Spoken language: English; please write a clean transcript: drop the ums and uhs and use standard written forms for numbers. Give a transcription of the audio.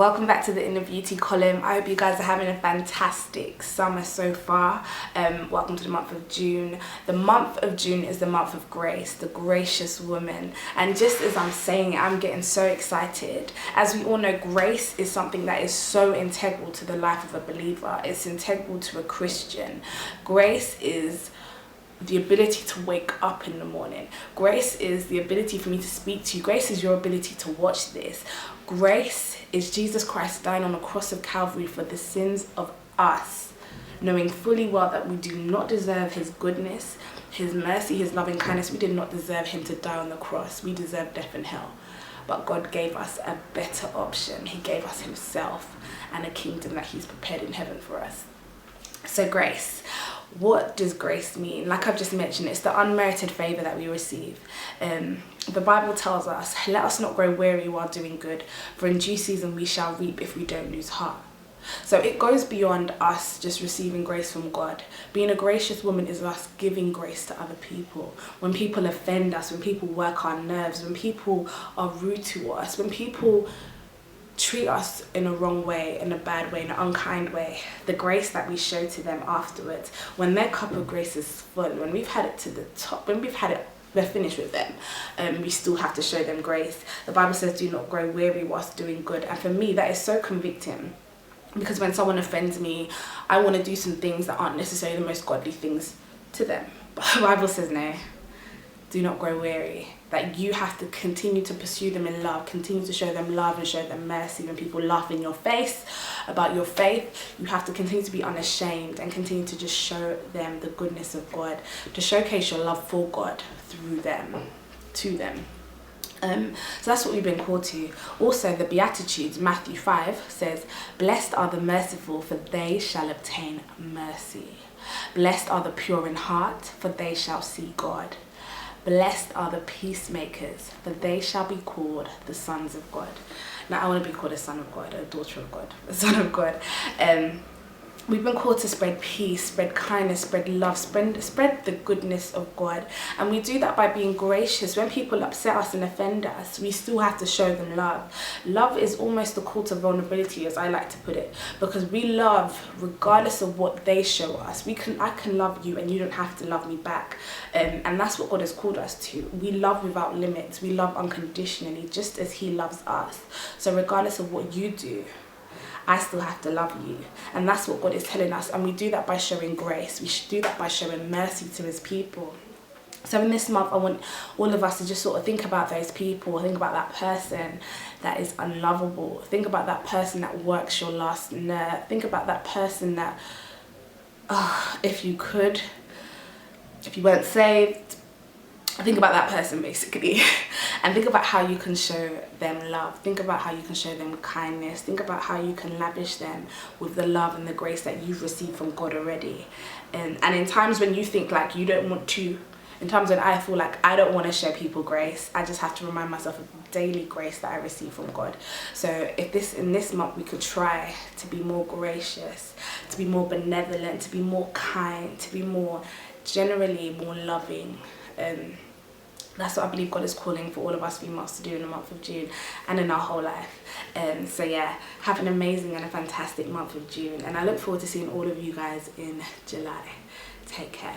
Welcome back to the Inner Beauty column. I hope you guys are having a fantastic summer so far. Welcome to the month of June. The month of June is the month of grace, the gracious woman. And just as I'm saying it, I'm getting so excited. As we all know, grace is something that is so integral to the life of a believer. It's integral to a Christian. Grace is the ability to wake up in the morning. Grace is the ability for me to speak to you. Grace is your ability to watch this. Grace is Jesus Christ dying on the cross of Calvary for the sins of us, knowing fully well that we do not deserve his goodness, his mercy, his loving kindness. We did not deserve him to die on the cross. We deserve death and hell. But God gave us a better option. He gave us himself and a kingdom that he's prepared in heaven for us. So grace. What does grace mean? Like I've just mentioned, it's the unmerited favor that we receive. The Bible tells us, let us not grow weary while doing good, for in due season we shall reap if we don't lose heart. So it goes beyond us just receiving grace from God. Being a gracious woman is us giving grace to other people. When people offend us, when people work our nerves, when people are rude to us, when people treat us in a wrong way, in a bad way, in an unkind way, the grace that we show to them afterwards, when their cup of grace is full, when we've had it to the top, when we're finished with them, we still have to show them grace. The Bible says, do not grow weary whilst doing good. And for me, that is so convicting, because when someone offends me, I want to do some things that aren't necessarily the most godly things to them. But the Bible says, no, do not grow weary. That you have to continue to pursue them in love, continue to show them love and show them mercy. When people laugh in your face about your faith, you have to continue to be unashamed and continue to just show them the goodness of God, to showcase your love for God through them, to them. So that's what we've been called to. Also, the Beatitudes, Matthew 5 says, blessed are the merciful, for they shall obtain mercy. Blessed are the pure in heart, for they shall see God. Blessed are the peacemakers, for they shall be called the sons of God. Now, I want to be called a son of God, a daughter of God, a son of God. We've been called to spread peace, spread kindness, spread love, spread the goodness of God. And we do that by being gracious. When people upset us and offend us, we still have to show them love. Love is almost the call to vulnerability, as I like to put it, because we love regardless of what they show us. I can love you and you don't have to love me back. And that's what God has called us to. We love without limits. We love unconditionally, just as he loves us. So regardless of what you do, I still have to love you. And that's what God is telling us. And we do that by showing grace. We should do that by showing mercy to his people. So in this month, I want all of us to just sort of think about those people. Think about that person that is unlovable. Think about that person that works your last nerve. Think about that person that, if you weren't saved, think about that person basically. And think about how you can show them love. Think about how you can show them kindness. Think about how you can lavish them with the love and the grace that you've received from God already. And in times when you think like you don't want to, in times when I feel like I don't want to show people grace, I just have to remind myself of the daily grace that I receive from God. So if in this month we could try to be more gracious, to be more benevolent, to be more kind, to be more generally more loving. That's what I believe God is calling for all of us females to do in the month of June and in our whole life. So yeah, have an amazing and a fantastic month of June, and I look forward to seeing all of you guys in July. Take care.